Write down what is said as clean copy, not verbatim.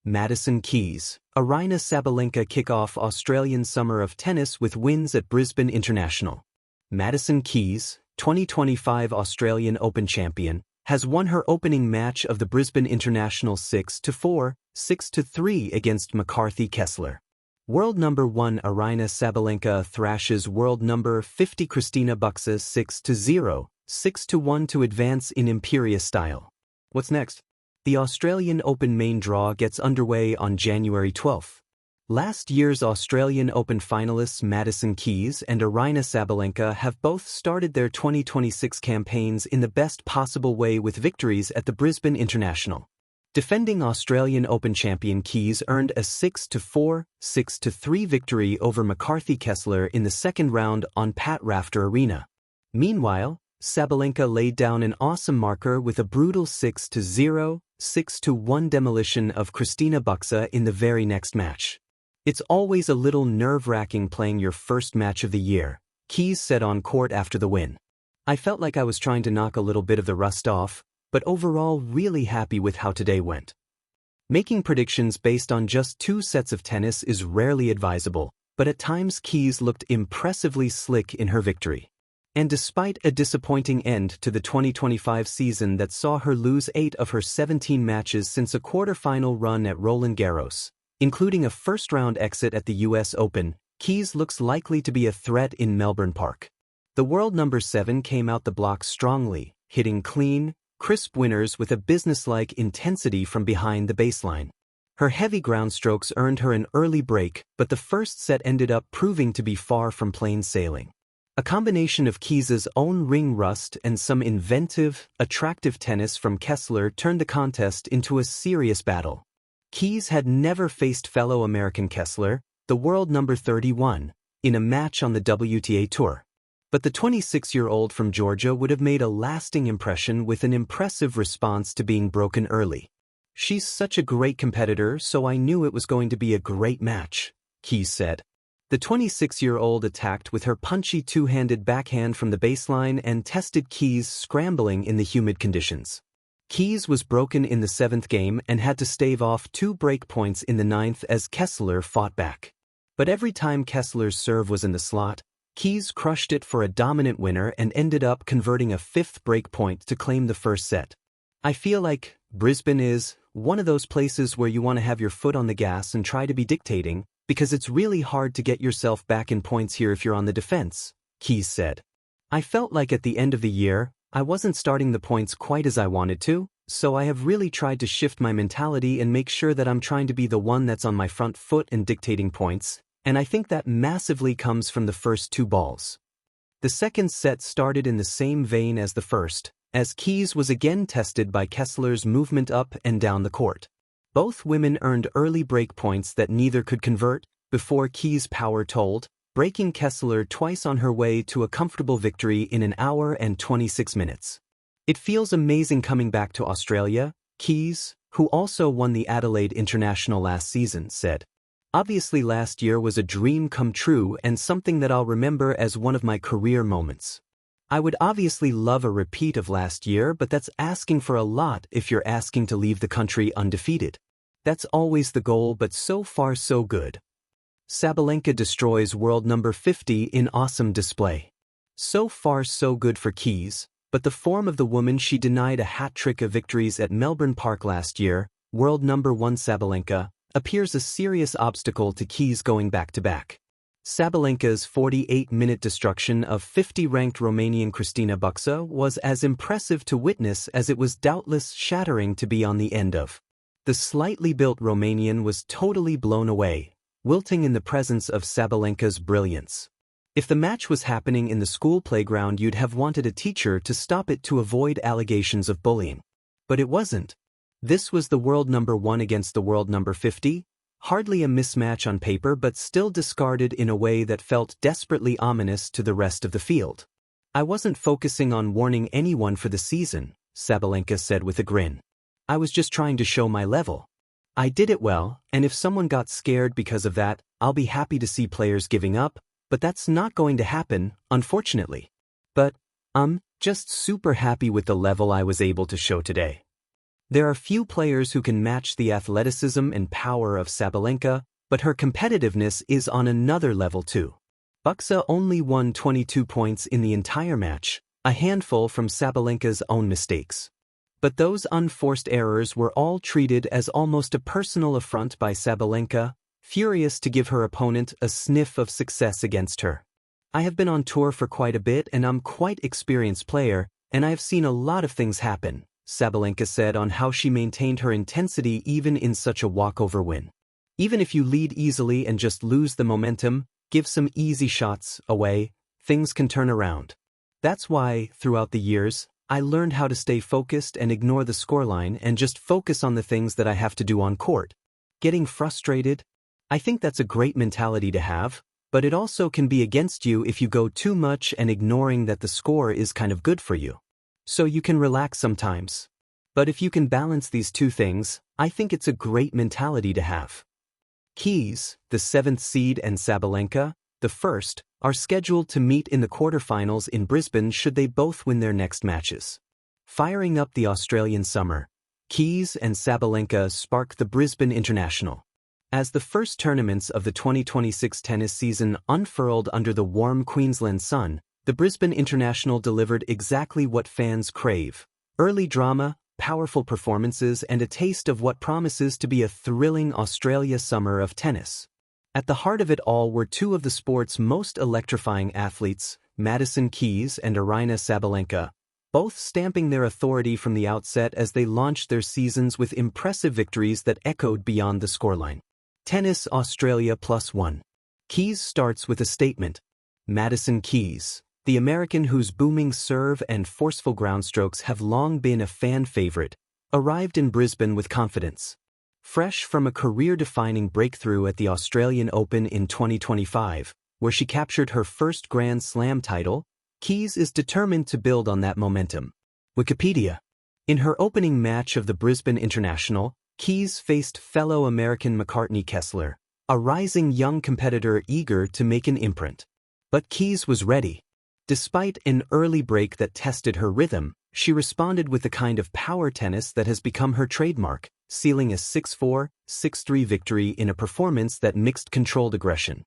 Madison Keys, Aryna Sabalenka kick off Australian summer of tennis with wins at Brisbane International. Madison Keys, 2025 Australian Open champion, has won her opening match of the Brisbane International 6-4, 6-3 against McCarthy Kessler. World number 1 Aryna Sabalenka thrashes world number 50 Christina Buxa 6-0, 6-1 to advance in imperious style. What's next? The Australian Open main draw gets underway on January 12. Last year's Australian Open finalists Madison Keys and Aryna Sabalenka have both started their 2026 campaigns in the best possible way with victories at the Brisbane International. Defending Australian Open champion Keys earned a 6-4, 6-3 victory over McCarthy Kessler in the second round on Pat Rafter Arena. Meanwhile, Sabalenka laid down an awesome marker with a brutal 6-0, 6-1 demolition of Christina Buxa in the very next match. "It's always a little nerve-wracking playing your first match of the year," Keys said on court after the win. "I felt like I was trying to knock a little bit of the rust off, but overall really happy with how today went." Making predictions based on just 2 sets of tennis is rarely advisable, but at times Keys looked impressively slick in her victory. And despite a disappointing end to the 2025 season that saw her lose 8 of her 17 matches since a quarter-final run at Roland Garros, including a first-round exit at the US Open, Keys looks likely to be a threat in Melbourne Park. The world number 7 came out the blocks strongly, hitting clean, crisp winners with a businesslike intensity from behind the baseline. Her heavy ground strokes earned her an early break, but the first set ended up proving to be far from plain sailing. A combination of Keys's own ring rust and some inventive, attractive tennis from Kessler turned the contest into a serious battle. Keys had never faced fellow American Kessler, the world number 31, in a match on the WTA Tour. But the 26-year-old from Georgia would have made a lasting impression with an impressive response to being broken early. "She's such a great competitor, so I knew it was going to be a great match," Keys said. The 26-year-old attacked with her punchy two-handed backhand from the baseline and tested Keys scrambling in the humid conditions. Keys was broken in the 7th game and had to stave off 2 break points in the 9th as Kessler fought back. But every time Kessler's serve was in the slot, Keys crushed it for a dominant winner and ended up converting a 5th break point to claim the first set. "I feel like Brisbane is one of those places where you want to have your foot on the gas and try to be dictating, because it's really hard to get yourself back in points here if you're on the defense," Keys said. "I felt like at the end of the year, I wasn't starting the points quite as I wanted to, so I have really tried to shift my mentality and make sure that I'm trying to be the one that's on my front foot and dictating points, and I think that massively comes from the first 2 balls." The second set started in the same vein as the first, as Keys was again tested by Kessler's movement up and down the court. Both women earned early break points that neither could convert, before Keys' power told, breaking Kessler twice on her way to a comfortable victory in an hour and 26 minutes. "It feels amazing coming back to Australia," Keys, who also won the Adelaide International last season, said. "Obviously last year was a dream come true and something that I'll remember as one of my career moments. I would obviously love a repeat of last year, but that's asking for a lot if you're asking to leave the country undefeated. That's always the goal, but so far so good." Sabalenka destroys world number 50 in awesome display. So far so good for Keys, but the form of the woman she denied a hat-trick of victories at Melbourne Park last year, world number 1 Sabalenka, appears a serious obstacle to Keys going back-to-back. Sabalenka's 48-minute destruction of 50-ranked Romanian Christina Buxa was as impressive to witness as it was doubtless shattering to be on the end of. The slightly built Romanian was totally blown away, wilting in the presence of Sabalenka's brilliance. If the match was happening in the school playground, you'd have wanted a teacher to stop it to avoid allegations of bullying. But it wasn't. This was the world number 1 against the world number 50, hardly a mismatch on paper but still discarded in a way that felt desperately ominous to the rest of the field. "I wasn't focusing on warning anyone for the season," Sabalenka said with a grin. "I was just trying to show my level. I did it well, and if someone got scared because of that, I'll be happy to see players giving up, but that's not going to happen, unfortunately. But I'm just super happy with the level I was able to show today." There are few players who can match the athleticism and power of Sabalenka, but her competitiveness is on another level too. Buxa only won 22 points in the entire match, a handful from Sabalenka's own mistakes. But those unforced errors were all treated as almost a personal affront by Sabalenka, furious to give her opponent a sniff of success against her. I have been on tour for quite a bit and I'm quite experienced player, and I have seen a lot of things happen, Sabalenka said on how she maintained her intensity even in such a walkover win. Even if you lead easily and just lose the momentum, give some easy shots away, things can turn around. That's why, throughout the years, I learned how to stay focused and ignore the scoreline and just focus on the things that I have to do on court. Getting frustrated? I think that's a great mentality to have, but it also can be against you if you go too much and ignoring that the score is kind of good for you. So you can relax sometimes. But if you can balance these two things, I think it's a great mentality to have. Keys, the 7th seed, and Sabalenka, the 1st, are scheduled to meet in the quarterfinals in Brisbane should they both win their next matches. Firing up the Australian summer, Keys and Sabalenka spark the Brisbane International. As the first tournaments of the 2026 tennis season unfurled under the warm Queensland sun, the Brisbane International delivered exactly what fans crave: early drama, powerful performances, and a taste of what promises to be a thrilling Australia summer of tennis. At the heart of it all were two of the sport's most electrifying athletes, Madison Keys and Aryna Sabalenka, both stamping their authority from the outset as they launched their seasons with impressive victories that echoed beyond the scoreline. Tennis Australia +1. Keys starts with a statement. Madison Keys, the American whose booming serve and forceful ground strokes have long been a fan favorite, arrived in Brisbane with confidence. Fresh from a career-defining breakthrough at the Australian Open in 2025, where she captured her first Grand Slam title, Keys is determined to build on that momentum. Wikipedia. In her opening match of the Brisbane International, Keys faced fellow American McCartney Kessler, a rising young competitor eager to make an imprint. But Keys was ready. Despite an early break that tested her rhythm, she responded with the kind of power tennis that has become her trademark, sealing a 6-4, 6-3 victory in a performance that mixed controlled aggression,